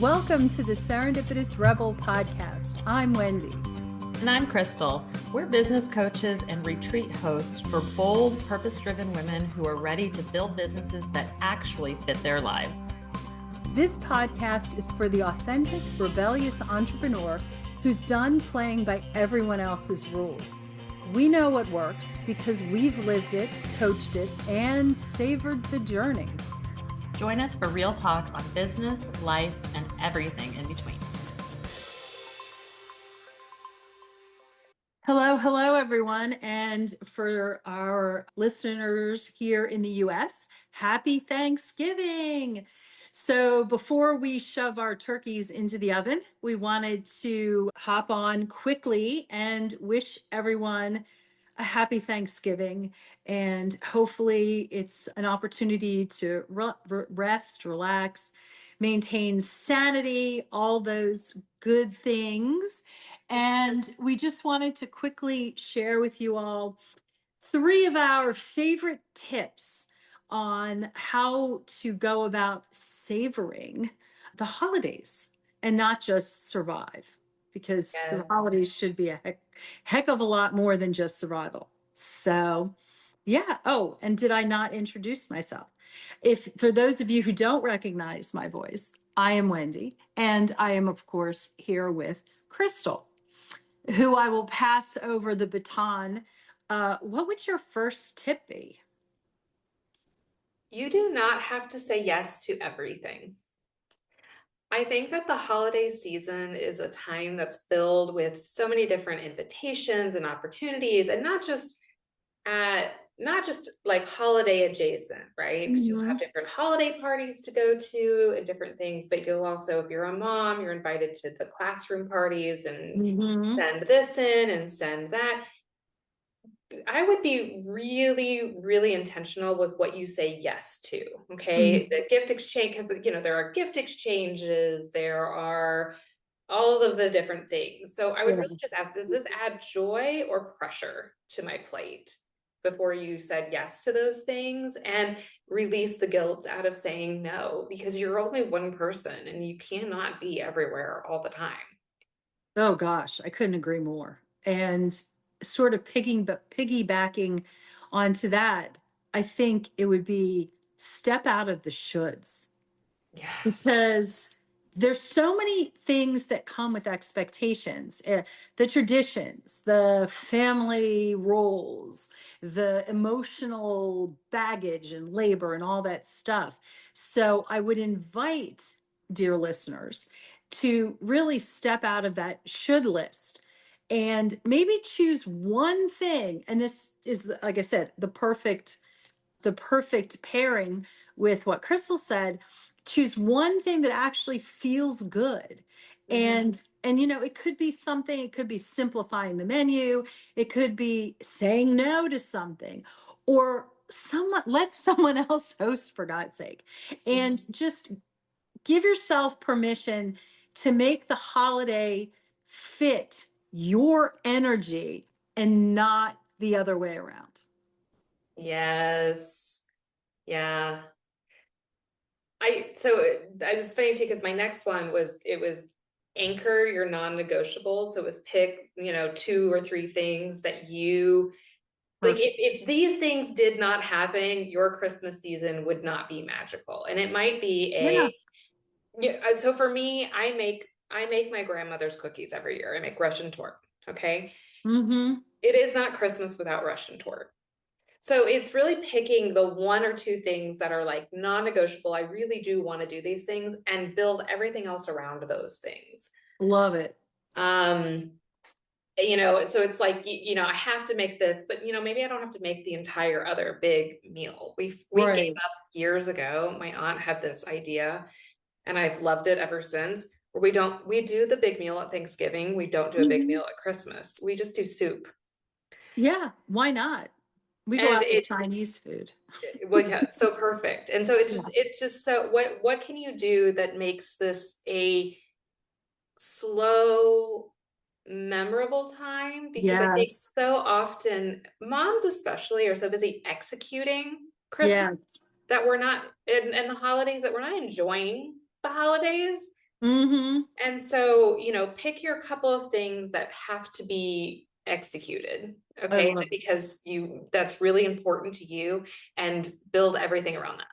Welcome to the Serendipitous Rebel podcast. I'm Wendy. And I'm Krystal. We're business coaches and retreat hosts for bold, purpose-driven women who are ready to build businesses that actually fit their lives. This podcast is for the authentic, rebellious entrepreneur who's done playing by everyone else's rules. We know what works because we've lived it, coached it, and savored the journey. Join us for real talk on business, life, and everything in between. Hello, everyone. And for our listeners here in the US, happy Thanksgiving. So before we shove our turkeys into the oven, we wanted to hop on quickly and wish everyone a happy Thanksgiving. And hopefully it's an opportunity to rest, relax, maintain sanity, all those good things. And we just wanted to quickly share with you all 3 of our favorite tips on how to go about savoring the holidays and not just survive, because the holidays should be a heck of a lot more than just survival. So, yeah. Oh, and did I not introduce myself? If for those of you who don't recognize my voice, I am Wendy, and I am, of course, here with Krystal, who I will pass over the baton. What would your first tip be? You do not have to say yes to everything. I think that the holiday season is a time that's filled with so many different invitations and opportunities, and not just like holiday adjacent, right? Because you'll have different holiday parties to go to and different things, but you'll also, if you're a mom, you're invited to the classroom parties and send this in and send that. I would be really, really intentional with what you say yes to. Okay. The gift exchange, because, there are gift exchanges, there are all of the different things. So I would really just ask, does this add joy or pressure to my plate before you said yes to those things, and release the guilt out of saying no, because you're only one person and you cannot be everywhere all the time. Oh gosh, I couldn't agree more. And sort of piggybacking onto that, I think it would be step out of the shoulds. Yes. Because there's so many things that come with expectations, the traditions, the family roles, the emotional baggage and labor and all that stuff. So I would invite, dear listeners, to really step out of that should list and maybe choose one thing. And this is, like I said, the perfect pairing with what Krystal said. Choose one thing that actually feels good. And it could be something, it could be simplifying the menu, it could be saying no to something, or let someone else host, for God's sake. And just give yourself permission to make the holiday fit your energy and not the other way around. Yes. Yeah. It's funny too, because my next one was anchor your non-negotiables. So it was pick, 2 or 3 things that you like. If these things did not happen, your Christmas season would not be magical. And it might be so for me, I make my grandmother's cookies every year. I make Russian torte. Okay. It is not Christmas without Russian torte. So it's really picking the 1 or 2 things that are like non-negotiable. I really do want to do these things, and build everything else around those things. Love it. So it's like, I have to make this, but maybe I don't have to make the entire other big meal. We gave up years ago. My aunt had this idea, and I've loved it ever since, where we do the big meal at Thanksgiving. We don't do a big meal at Christmas. We just do soup. Yeah. Why not? We go out with Chinese food. Well, yeah, so perfect. And so it's just so what can you do that makes this a slow, memorable time? Because I think so often moms especially are so busy executing Christmas that we're not, and the holidays, that we're not enjoying the holidays. And so, pick your couple of things that have to be executed. I Okay. love it. Because that's really important to you, and build everything around that.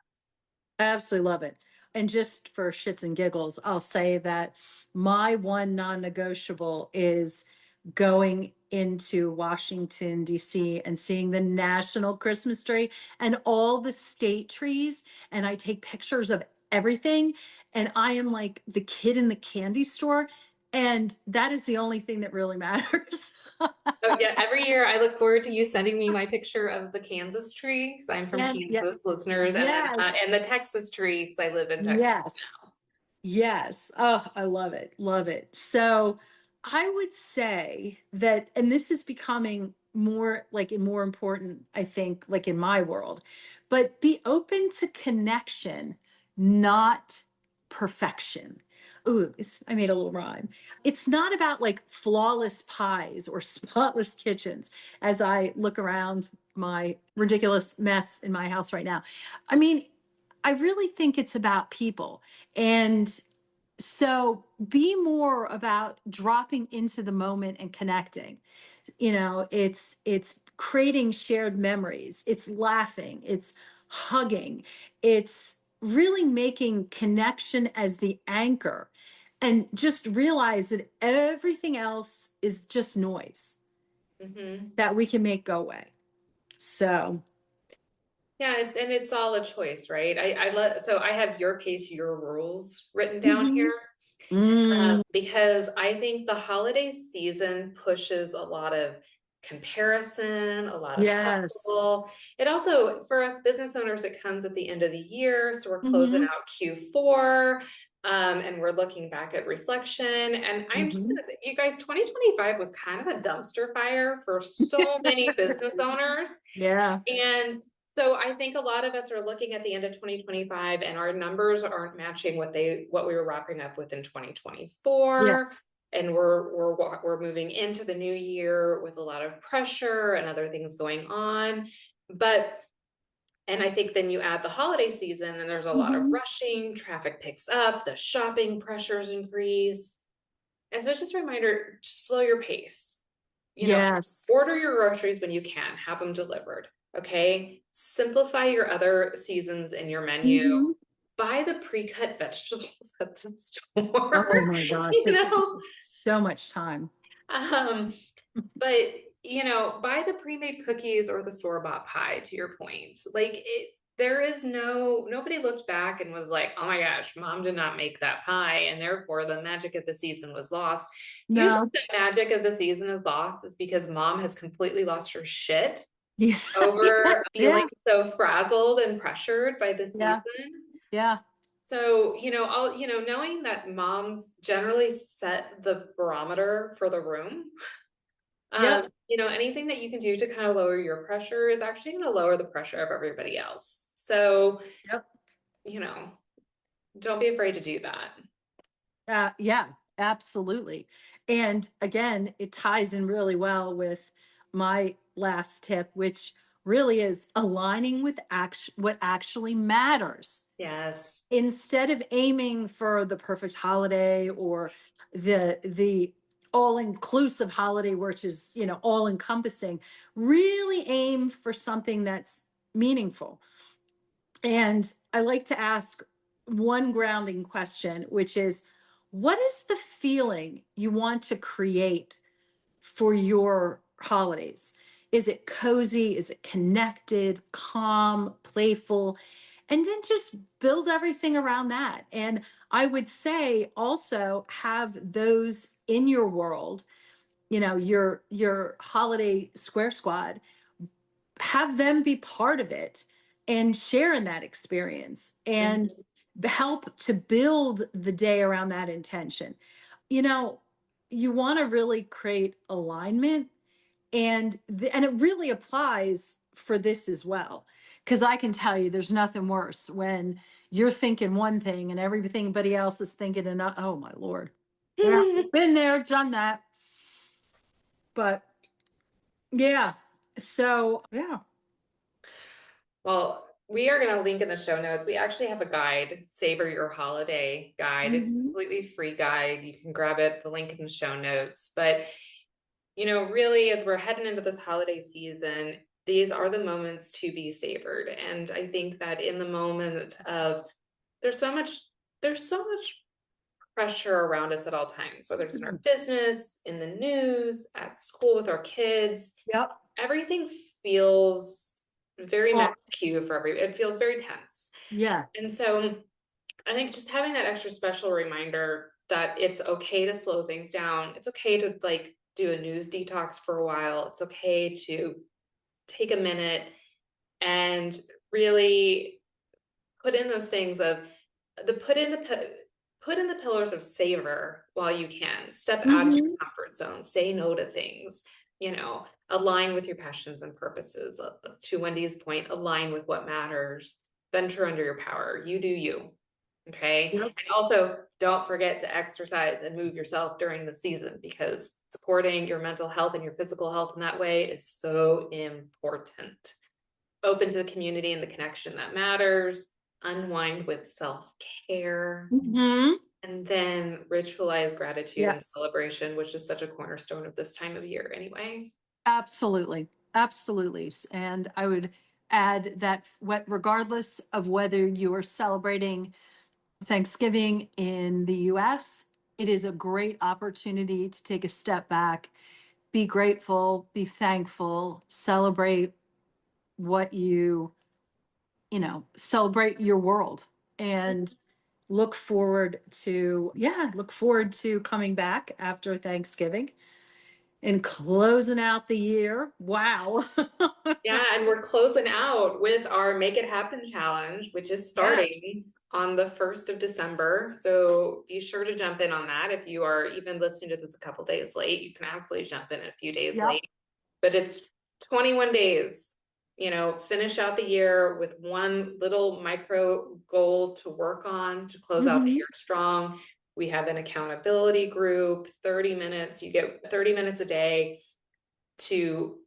I absolutely love it. And just for shits and giggles, I'll say that my one non-negotiable is going into Washington, D.C. and seeing the national Christmas tree and all the state trees. And I take pictures of everything. And I am like the kid in the candy store. And that is the only thing that really matters. Oh yeah, every year I look forward to you sending me my picture of the Kansas tree, because I'm from And yeah, Kansas, listeners, and then yes, and the Texas tree, because I live in Texas yes. now. Yes. Oh, I love it. Love it. So I would say that, and this is becoming more like more important, I think, like in my world, but be open to connection, not perfection. Ooh, I made a little rhyme. It's not about like flawless pies or spotless kitchens as I look around my ridiculous mess in my house right now. I mean, I really think it's about people. And so be more about dropping into the moment and connecting. It's creating shared memories. It's laughing, it's hugging, it's really making connection as the anchor. And just realize that everything else is just noise Mm-hmm. that we can make go away. So, Yeah, and it's all a choice, right? So I have your pace, your rules written down mhm. here, Mm, because I think the holiday season pushes a lot of comparison, a lot of yes. hustle. It also, for us business owners, it comes at the end of the year, so we're closing Hmm. out Q4, and we're looking back at reflection. And I'm just Hmm. gonna say, you guys, 2025 was kind of a dumpster fire for so many business owners. Yeah. And so I think a lot of us are looking at the end of 2025, and our numbers aren't matching what we were wrapping up with in 2024. Yes. And we're moving into the new year with a lot of pressure and other things going on. And I think then you add the holiday season, and there's a lot of Hmm. rushing, traffic picks up, the shopping pressures increase. And so it's just a reminder to slow your pace. You know, Yes. order your groceries when you can, have them delivered. Okay. Simplify your other seasons in your menu. Hmm. Buy the pre-cut vegetables at the Oh store, my gosh, you it's know. so much time. Um, but buy the pre-made cookies or the store-bought pie, to your point. Like there is nobody looked back and was like, oh my gosh, mom did not make that pie, and therefore the magic of the season was lost. Usually No. the magic of the season is lost is because mom has completely lost her shit Yeah. over feeling Yeah. so frazzled and pressured by the Yeah. season. Yeah. So, knowing that moms generally set the barometer for the room, Yep. anything that you can do to kind of lower your pressure is actually going to lower the pressure of everybody else. So, Yep. you know, don't be afraid to do that. Yeah, absolutely. And again, it ties in really well with my last tip, which really is aligning with what actually matters. Yes. Instead of aiming for the perfect holiday or the all-inclusive holiday, which is, all encompassing, really aim for something that's meaningful. And I like to ask one grounding question, which is, what is the feeling you want to create for your holidays? Is it cozy? Is it connected, calm, playful? And then just build everything around that. And I would say also have those in your world, your holiday square squad, have them be part of it and share in that experience and Mhm. help to build the day around that intention. You know, you want to really create alignment, and it really applies for this as well, because I can tell you there's nothing worse when you're thinking one thing and everybody else is thinking another. Oh my lord. Yeah, been there, done that. But yeah, so yeah. Well, we are going to link in the show notes. We actually have a guide, Savor Your Holiday guide. It's a completely free guide. You can grab it, the link in the show notes. But, really, as we're heading into this holiday season, these are the moments to be savored. And I think that in the moment of, there's so much pressure around us at all times, whether it's in our business, in the news, at school with our kids. Yep. Everything feels very max Q for it feels very tense. Yeah. And so I think just having that extra special reminder that it's okay to slow things down. It's okay to do a news detox for a while. It's okay to take a minute and really put in those things of put in the pillars of savor while you can. Step out of your comfort zone, say no to things, align with your passions and purposes. To Wendy's point, align with what matters, venture under your power. You do you. Okay. Yep. And also don't forget to exercise and move yourself during the season, because supporting your mental health and your physical health in that way is so important. Open to the community and the connection that matters. Unwind with self-care. And then ritualize gratitude and celebration, which is such a cornerstone of this time of year anyway. Absolutely. Absolutely. And I would add that regardless of whether you are celebrating Thanksgiving in the US, it is a great opportunity to take a step back, be grateful, be thankful, celebrate what celebrate your world, and look forward to coming back after Thanksgiving and closing out the year. Wow. Yeah, and we're closing out with our Make It Happen challenge, which is starting on the 1st of December. So be sure to jump in on that. If you are even listening to this a couple days late, you can absolutely jump in a few days late. But it's 21 days. Finish out the year with one little micro goal to work on to close out the year strong. We have an accountability group, 30 minutes. You get 30 minutes a day to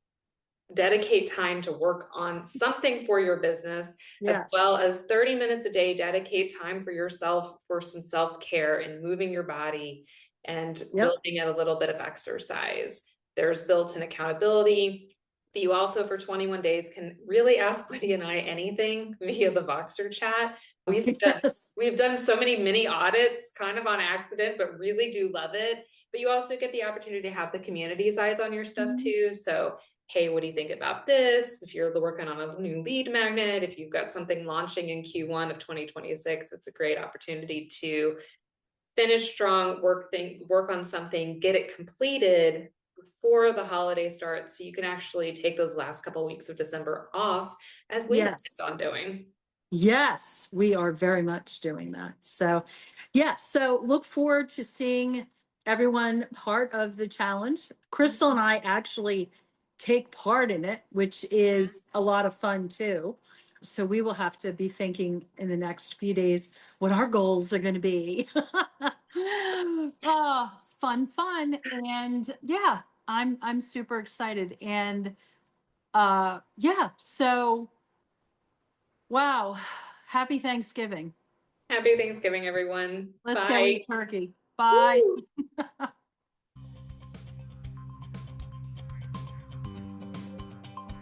dedicate time to work on something for your business, as well as 30 minutes a day, dedicate time for yourself, for some self-care and moving your body and building in a little bit of exercise. There's built-in accountability. But you also, for 21 days, can really ask Wendy and I anything via the Voxer chat. We've done so many mini audits kind of on accident, but really do love it. But you also get the opportunity to have the community's eyes on your stuff too. So, hey, what do you think about this? If you're working on a new lead magnet, if you've got something launching in Q1 of 2026, it's a great opportunity to finish strong, work on something, get it completed before the holiday starts, so you can actually take those last couple of weeks of December off, as we are on doing. Yes, we are very much doing that. So so look forward to seeing everyone part of the challenge. Krystal and I actually take part in it, which is a lot of fun too. So we will have to be thinking in the next few days what our goals are going to be. Fun. And I'm super excited. And so wow. Happy Thanksgiving. Happy Thanksgiving, everyone. Let's go eat turkey. Bye.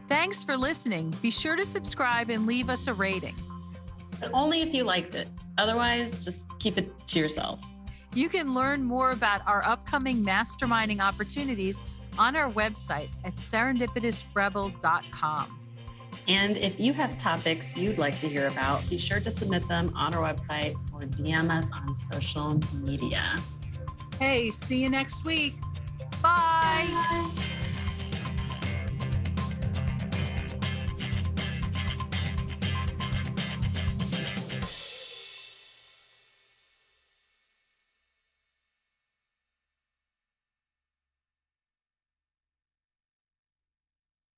Thanks for listening. Be sure to subscribe and leave us a rating. But only if you liked it. Otherwise, just keep it to yourself. You can learn more about our upcoming masterminding opportunities on our website at serendipitousrebel.com. And if you have topics you'd like to hear about, be sure to submit them on our website or DM us on social media. Hey, see you next week. Bye.